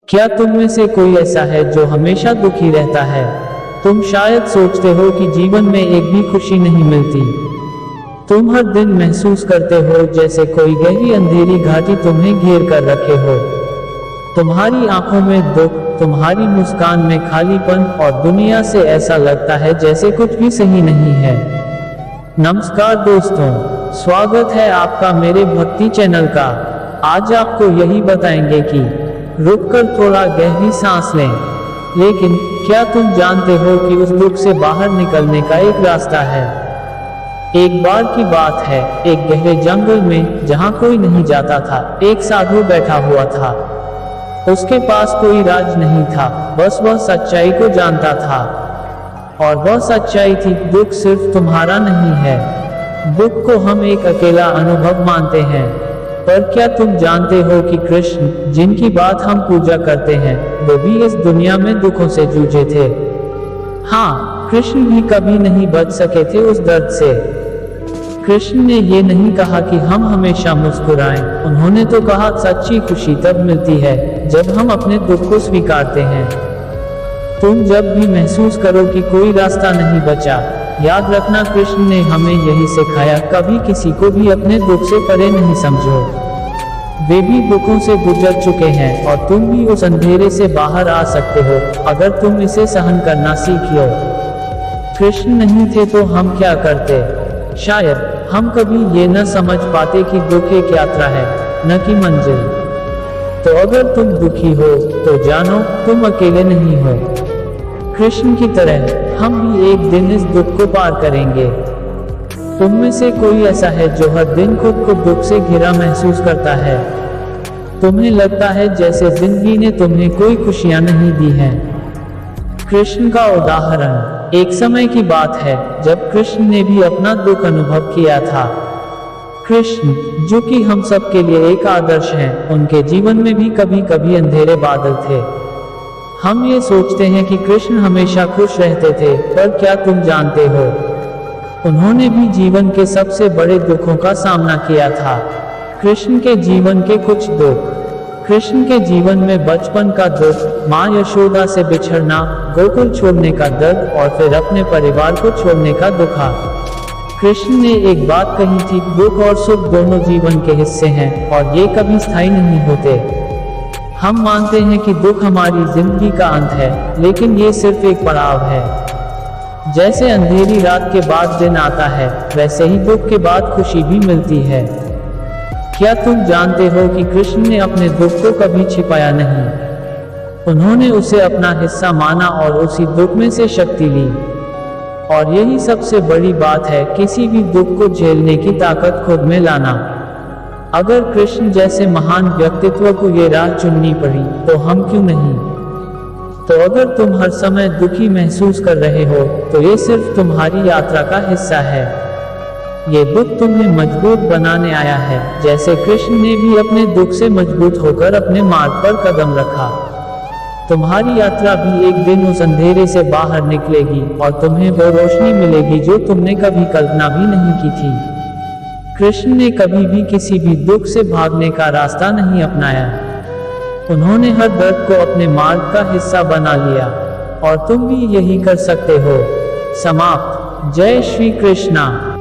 क्या तुम में से कोई ऐसा है जो हमेशा दुखी रहता है? तुम शायद सोचते हो कि जीवन में एक भी खुशी नहीं मिलती। तुम हर दिन महसूस करते हो जैसे कोई गहरी अंधेरी घाटी तुम्हें घेर कर रखे हो। तुम्हारी आंखों में दुख, तुम्हारी मुस्कान में खालीपन और दुनिया से ऐसा लगता है जैसे कुछ भी सही नहीं है। नमस्कार दोस्तों, स्वागत है आपका मेरे भक्ति चैनल का। आज आपको यही बताएंगे कि रुककर थोड़ा गहरी सांस लें। लेकिन क्या तुम जानते हो कि उस दुख से बाहर निकलने का एक रास्ता है? एक बार की बात है, एक गहरे जंगल में जहां कोई नहीं जाता था, एक साधु बैठा हुआ था। उसके पास कोई राज नहीं था, बस वह सच्चाई को जानता था। और वह सच्चाई थी, दुख सिर्फ तुम्हारा नहीं है। दुख को हम एक अकेला अनुभव मानते हैं, पर क्या तुम जानते हो कि कृष्ण, जिनकी बात हम पूजा करते हैं, वो भी इस दुनिया में दुखों से जूझे थे। हाँ, कृष्ण भी कभी नहीं बच सके थे उस दर्द से। कृष्ण ने ये नहीं कहा कि हम हमेशा मुस्कुराएं, उन्होंने तो कहा सच्ची खुशी तब मिलती है जब हम अपने दुख को स्वीकारते हैं। तुम जब भी महसूस करो कि कोई रास्ता नहीं बचा, याद रखना कृष्ण ने हमें यही सिखाया, कभी किसी को भी अपने दुख से परे नहीं समझो। वे भी दुखों से गुजर चुके हैं और तुम भी उस अंधेरे से बाहर आ सकते हो, अगर तुम इसे सहन करना सीख लो। कृष्ण नहीं थे तो हम क्या करते? शायद हम कभी ये न समझ पाते कि दुख एक यात्रा है, न कि मंजिल। तो अगर तुम दुखी हो तो जानो तुम अकेले नहीं हो। कृष्ण की तरह हम भी एक दिन इस दुख को पार करेंगे। तुम में से कोई ऐसा है जो हर दिन खुद को दुख से घिरा महसूस करता है। तुम्हें लगता है जैसे जिंदगी ने तुम्हें कोई खुशियां नहीं दी हैं। कृष्ण का उदाहरण, एक समय की बात है जब कृष्ण ने भी अपना दुख अनुभव किया था। कृष्ण, जो कि हम सब के लिए एक आदर्श हैं, उनके जीवन में भी कभी कभी अंधेरे बादल थे। हम ये सोचते हैं कि कृष्ण हमेशा खुश रहते थे, पर क्या तुम जानते हो, उन्होंने भी जीवन के सबसे बड़े दुखों का सामना किया था। कृष्ण के जीवन के कुछ दुख, कृष्ण के जीवन में बचपन का दुख, माँ यशोदा से बिछड़ना, गोकुल छोड़ने का दर्द और फिर अपने परिवार को छोड़ने का दुखा। कृष्ण ने एक बात कही थी, दुख और सुख दोनों जीवन के हिस्से हैं और ये कभी स्थायी नहीं होते। हम मानते हैं कि दुख हमारी जिंदगी का अंत है, लेकिन ये सिर्फ एक पड़ाव है। जैसे अंधेरी रात के बाद दिन आता है, वैसे ही दुख के बाद खुशी भी मिलती है। क्या तुम जानते हो कि कृष्ण ने अपने दुख को कभी छिपाया नहीं? उन्होंने उसे अपना हिस्सा माना और उसी दुख में से शक्ति ली। और यही सबसे बड़ी बात है, किसी भी दुख को झेलने की ताकत खुद में लाना। अगर कृष्ण जैसे महान व्यक्तित्व को ये राह चुननी पड़ी, तो हम क्यों नहीं? तो अगर तुम हर समय दुखी महसूस कर रहे हो, तो ये सिर्फ तुम्हारी यात्रा का हिस्सा है। ये दुख तुम्हें मजबूत बनाने आया है, जैसे कृष्ण ने भी अपने दुख से मजबूत होकर अपने मार्ग पर कदम रखा। तुम्हारी यात्रा भी एक दिन उस अंधेरे से बाहर निकलेगी और तुम्हें वो रोशनी मिलेगी जो तुमने कभी कल्पना भी नहीं की थी। कृष्ण ने कभी भी किसी भी दुख से भागने का रास्ता नहीं अपनाया। उन्होंने हर दर्द को अपने मार्ग का हिस्सा बना लिया, और तुम भी यही कर सकते हो। समाप्त। जय श्री कृष्णा।